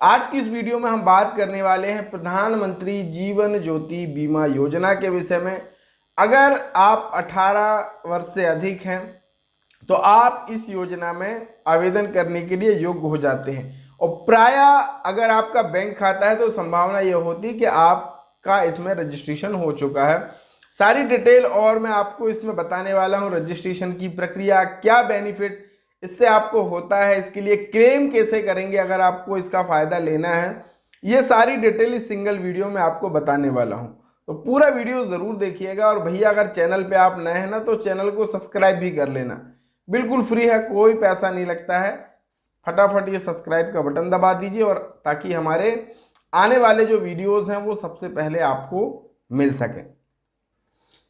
आज की इस वीडियो में हम बात करने वाले हैं प्रधानमंत्री जीवन ज्योति बीमा योजना के विषय में। अगर आप 18 वर्ष से अधिक हैं तो आप इस योजना में आवेदन करने के लिए योग्य हो जाते हैं। और प्रायः अगर आपका बैंक खाता है तो संभावना यह होती है कि आपका इसमें रजिस्ट्रेशन हो चुका है। सारी डिटेल और मैं आपको इसमें बताने वाला हूं। रजिस्ट्रेशन की प्रक्रिया, क्या बेनिफिट इससे आपको होता है, इसके लिए क्लेम कैसे करेंगे अगर आपको इसका फायदा लेना है, ये सारी डिटेल इस सिंगल वीडियो में आपको बताने वाला हूं। तो पूरा वीडियो जरूर देखिएगा। और भैया अगर चैनल पे आप नए हैं ना तो चैनल को सब्सक्राइब भी कर लेना, बिल्कुल फ्री है, कोई पैसा नहीं लगता है। फटाफट ये सब्सक्राइब का बटन दबा दीजिए और ताकि हमारे आने वाले जो वीडियोस हैं वो सबसे पहले आपको मिल सके।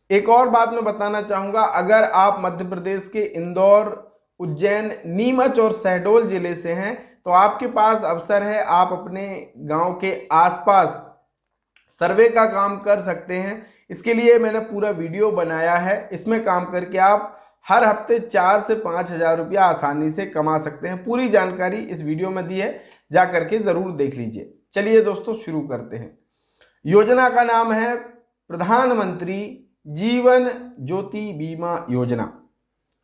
एक और बात मैं बताना चाहूंगा, अगर आप मध्य प्रदेश के इंदौर, उज्जैन, नीमच और शहडोल जिले से हैं तो आपके पास अवसर है, आप अपने गांव के आसपास सर्वे का काम कर सकते हैं। इसके लिए मैंने पूरा वीडियो बनाया है। इसमें काम करके आप हर हफ्ते 4 से 5 हजार रुपया आसानी से कमा सकते हैं। पूरी जानकारी इस वीडियो में दी है, जा करके जरूर देख लीजिए। चलिए दोस्तों शुरू करते हैं। योजना का नाम है प्रधानमंत्री जीवन ज्योति बीमा योजना।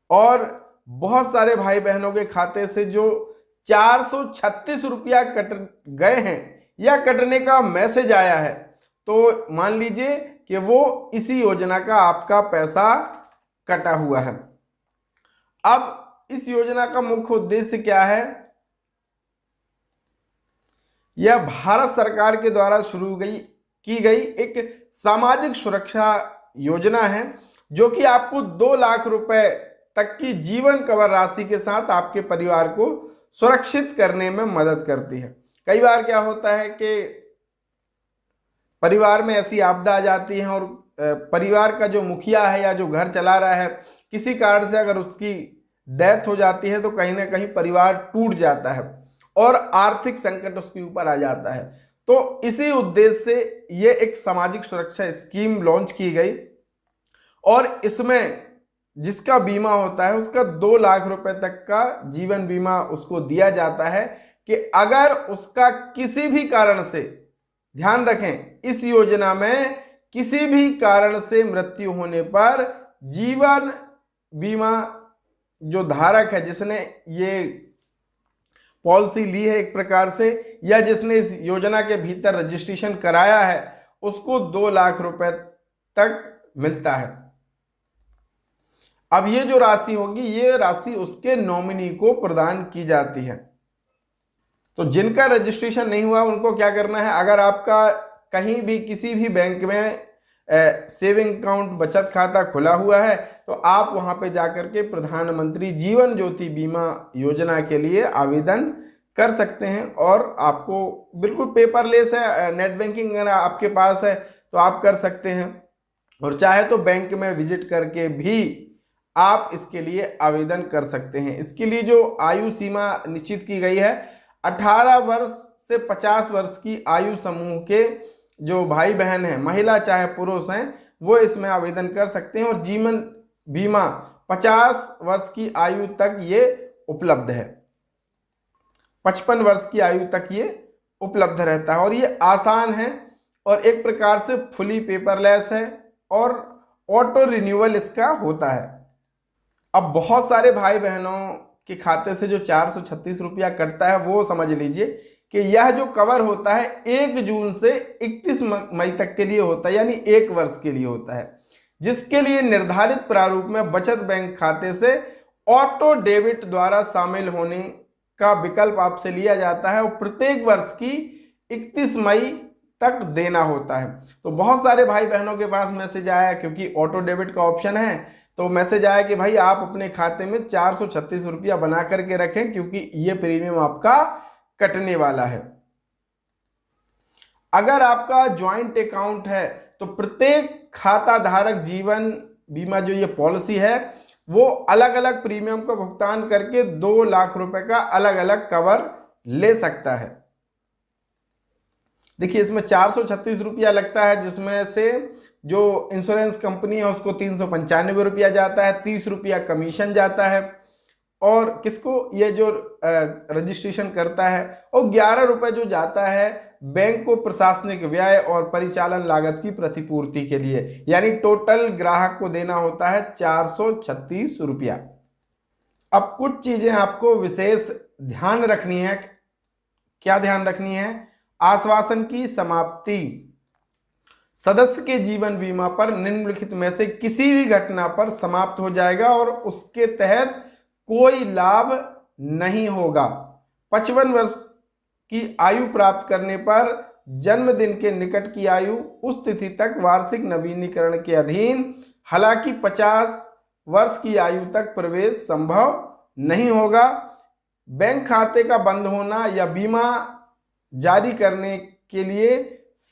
और बहुत सारे भाई बहनों के खाते से जो 436 रुपया कट गए हैं या कटने का मैसेज आया है, तो मान लीजिए कि वो इसी योजना का आपका पैसा कटा हुआ है। अब इस योजना का मुख्य उद्देश्य क्या है? यह भारत सरकार के द्वारा शुरू की गई एक सामाजिक सुरक्षा योजना है, जो कि आपको 2 लाख रुपए तक की जीवन कवर राशि के साथ आपके परिवार को सुरक्षित करने में मदद करती है। कई बार क्या होता है कि परिवार में ऐसी आपदा आ जाती है और परिवार का जो मुखिया है या जो घर चला रहा है, किसी कारण से अगर उसकी डेथ हो जाती है तो कहीं ना कहीं परिवार टूट जाता है और आर्थिक संकट उसके ऊपर आ जाता है। तो इसी उद्देश्य से ये एक सामाजिक सुरक्षा स्कीम लॉन्च की गई और इसमें जिसका बीमा होता है उसका 2 लाख रुपए तक का जीवन बीमा उसको दिया जाता है कि अगर उसका किसी भी कारण से, ध्यान रखें, इस योजना में किसी भी कारण से मृत्यु होने पर जीवन बीमा जो धारक है, जिसने ये पॉलिसी ली है एक प्रकार से, या जिसने इस योजना के भीतर रजिस्ट्रेशन कराया है, उसको 2 लाख रुपए तक मिलता है। अब ये जो राशि होगी, ये राशि उसके नॉमिनी को प्रदान की जाती है। तो जिनका रजिस्ट्रेशन नहीं हुआ उनको क्या करना है, अगर आपका कहीं भी किसी भी बैंक में सेविंग अकाउंट, बचत खाता खुला हुआ है, तो आप वहां पे जाकर के प्रधानमंत्री जीवन ज्योति बीमा योजना के लिए आवेदन कर सकते हैं। और आपको बिल्कुल पेपरलेस है, नेट बैंकिंग अगर आपके पास है तो आप कर सकते हैं, और चाहे तो बैंक में विजिट करके भी आप इसके लिए आवेदन कर सकते हैं। इसके लिए जो आयु सीमा निश्चित की गई है, 18 वर्ष से 50 वर्ष की आयु समूह के जो भाई बहन हैं, महिला चाहे पुरुष हैं, वो इसमें आवेदन कर सकते हैं। और जीवन बीमा 50 वर्ष की आयु तक ये उपलब्ध है, 55 वर्ष की आयु तक ये उपलब्ध रहता है। और ये आसान है और एक प्रकार से फुली पेपरलेस है और ऑटो रिन्यूअल इसका होता है। अब बहुत सारे भाई बहनों के खाते से जो 436 रुपया कटता है, वो समझ लीजिए कि यह जो कवर होता है 1 जून से 31 मई तक के लिए होता है, यानी 1 वर्ष के लिए होता है, जिसके लिए निर्धारित प्रारूप में बचत बैंक खाते से ऑटो डेबिट द्वारा शामिल होने का विकल्प आपसे लिया जाता है और प्रत्येक वर्ष की 31 मई तक देना होता है। तो बहुत सारे भाई बहनों के पास मैसेज आया, क्योंकि ऑटो डेबिट का ऑप्शन है, तो मैसेज आया कि भाई आप अपने खाते में 436 रुपया बना करके रखें, क्योंकि ये प्रीमियम आपका कटने वाला है। अगर आपका ज्वाइंट अकाउंट है तो प्रत्येक खाता धारक जीवन बीमा जो ये पॉलिसी है, वो अलग अलग प्रीमियम का भुगतान करके 2 लाख रुपए का अलग अलग कवर ले सकता है। देखिए, इसमें 436 रुपया लगता है, जिसमें से जो इंश्योरेंस कंपनी है उसको 395 रुपया जाता है, 30 रुपया कमीशन जाता है। और किसको, ये जो रजिस्ट्रेशन करता है, और 11 रुपए जो जाता है बैंक को प्रशासनिक व्यय और परिचालन लागत की प्रतिपूर्ति के लिए, यानी टोटल ग्राहक को देना होता है 436 रुपया। अब कुछ चीजें आपको विशेष ध्यान रखनी है। क्या ध्यान रखनी है? आश्वासन की समाप्ति। सदस्य के जीवन बीमा पर निम्नलिखित में से किसी भी घटना पर समाप्त हो जाएगा और उसके तहत कोई लाभ नहीं होगा। 55 वर्ष की आयु प्राप्त करने पर जन्मदिन के निकट की आयु उस तिथि तक वार्षिक नवीनीकरण के अधीन, हालांकि 50 वर्ष की आयु तक प्रवेश संभव नहीं होगा। बैंक खाते का बंद होना या बीमा जारी करने के लिए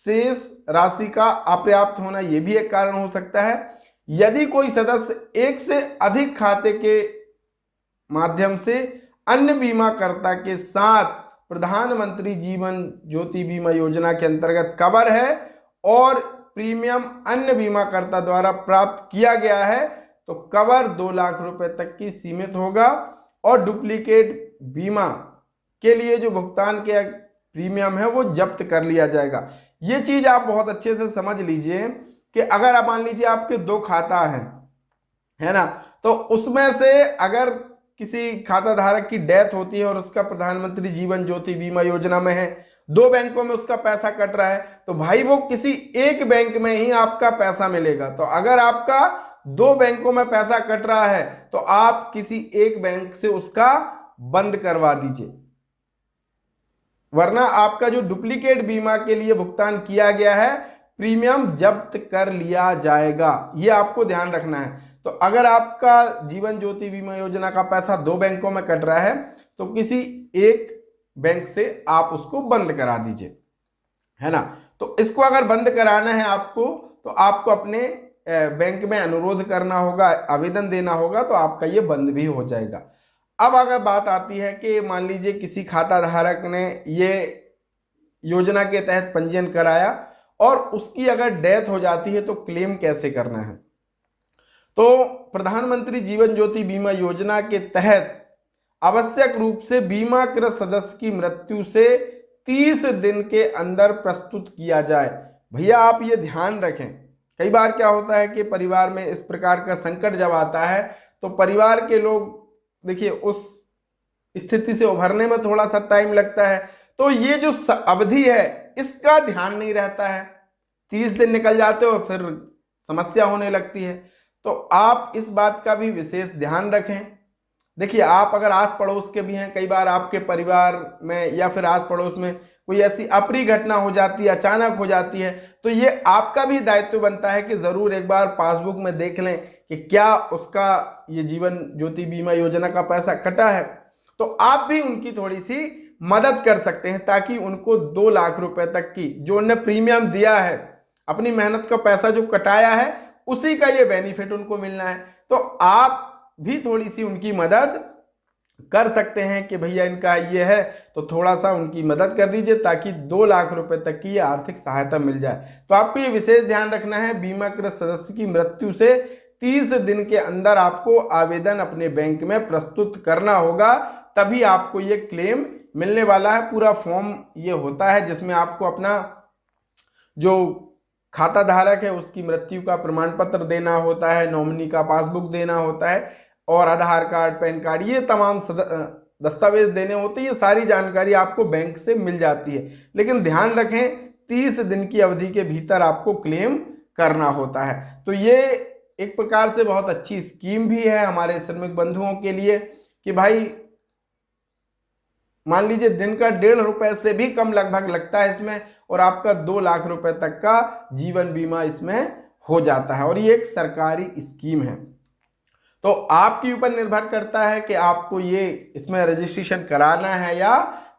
शेष राशि का अपर्याप्त होना यह भी एक कारण हो सकता है। यदि कोई सदस्य एक से अधिक खाते के माध्यम से अन्य बीमाकर्ता के साथ प्रधानमंत्री जीवन ज्योति बीमा योजना के अंतर्गत कवर है और प्रीमियम अन्य बीमाकर्ता द्वारा प्राप्त किया गया है, तो कवर 2 लाख रुपए तक की सीमित होगा और डुप्लीकेट बीमा के लिए जो भुगतान के प्रीमियम है वो जब्त कर लिया जाएगा। ये चीज आप बहुत अच्छे से समझ लीजिए कि अगर आप मान लीजिए आपके 2 खाता है ना, तो उसमें से अगर किसी खाता धारक की डेथ होती है और उसका प्रधानमंत्री जीवन ज्योति बीमा योजना में है, 2 बैंकों में उसका पैसा कट रहा है, तो भाई वो किसी एक बैंक में ही आपका पैसा मिलेगा। तो अगर आपका 2 बैंकों में पैसा कट रहा है तो आप किसी एक बैंक से उसका बंद करवा दीजिए, वरना आपका जो डुप्लीकेट बीमा के लिए भुगतान किया गया है प्रीमियम जब्त कर लिया जाएगा। ये आपको ध्यान रखना है। तो अगर आपका जीवन ज्योति बीमा योजना का पैसा 2 बैंकों में कट रहा है तो किसी एक बैंक से आप उसको बंद करा दीजिए, है ना। तो इसको अगर बंद कराना है आपको, तो आपको अपने बैंक में अनुरोध करना होगा, आवेदन देना होगा, तो आपका ये बंद भी हो जाएगा। अब अगर बात आती है कि मान लीजिए किसी खाता धारक ने ये योजना के तहत पंजीयन कराया और उसकी अगर डेथ हो जाती है तो क्लेम कैसे करना है। तो प्रधानमंत्री जीवन ज्योति बीमा योजना के तहत आवश्यक रूप से बीमाकृत सदस्य की मृत्यु से 30 दिन के अंदर प्रस्तुत किया जाए। भैया आप ये ध्यान रखें, कई बार क्या होता है कि परिवार में इस प्रकार का संकट जब आता है तो परिवार के लोग देखिए उस स्थिति से उभरने में थोड़ा सा टाइम लगता है, तो ये जो अवधि है इसका ध्यान नहीं रहता है, 30 दिन निकल जाते हो फिर समस्या होने लगती है। तो आप इस बात का भी विशेष ध्यान रखें। देखिए आप अगर आस पड़ोस के भी हैं, कई बार आपके परिवार में या फिर आस पड़ोस में कोई ऐसी अप्रिय घटना हो जाती है, अचानक हो जाती है, तो ये आपका भी दायित्व बनता है कि जरूर एक बार पासबुक में देख लें कि क्या उसका ये जीवन ज्योति बीमा योजना का पैसा कटा है। तो आप भी उनकी थोड़ी सी मदद कर सकते हैं ताकि उनको 2 लाख रुपए तक की जो उन्होंने प्रीमियम दिया है, अपनी मेहनत का पैसा जो कटाया है, उसी का ये बेनिफिट उनको मिलना है। तो आप भी थोड़ी सी उनकी मदद कर सकते हैं कि भैया इनका ये है, तो थोड़ा सा उनकी मदद कर दीजिए ताकि 2 लाख रुपए तक की आर्थिक सहायता मिल जाए। तो आपको ये विशेष ध्यान रखना है, बीमाकृत सदस्य की मृत्यु से 30 दिन के अंदर आपको आवेदन अपने बैंक में प्रस्तुत करना होगा, तभी आपको ये क्लेम मिलने वाला है। पूरा फॉर्म ये होता है जिसमें आपको अपना जो खाता धारक है उसकी मृत्यु का प्रमाण पत्र देना होता है, नॉमिनी का पासबुक देना होता है और आधार कार्ड, पैन कार्ड, ये तमाम दस्तावेज देने होते हैं। ये सारी जानकारी आपको बैंक से मिल जाती है, लेकिन ध्यान रखें 30 दिन की अवधि के भीतर आपको क्लेम करना होता है। तो ये एक प्रकार से बहुत अच्छी स्कीम भी है हमारे श्रमिक बंधुओं के लिए कि भाई मान लीजिए दिन का 1.5 रुपए से भी कम लगभग लगता है इसमें, और आपका 2 लाख रुपए तक का जीवन बीमा इसमें हो जाता है, और ये एक सरकारी स्कीम है। तो आपके ऊपर निर्भर करता है कि आपको ये इसमें रजिस्ट्रेशन कराना है या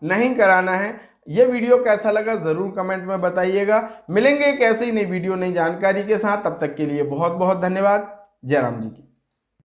नहीं कराना है। ये वीडियो कैसा लगा जरूर कमेंट में बताइएगा। मिलेंगे एक ऐसे ही नई वीडियो, नई जानकारी के साथ, तब तक के लिए बहुत बहुत धन्यवाद। जय राम जी की।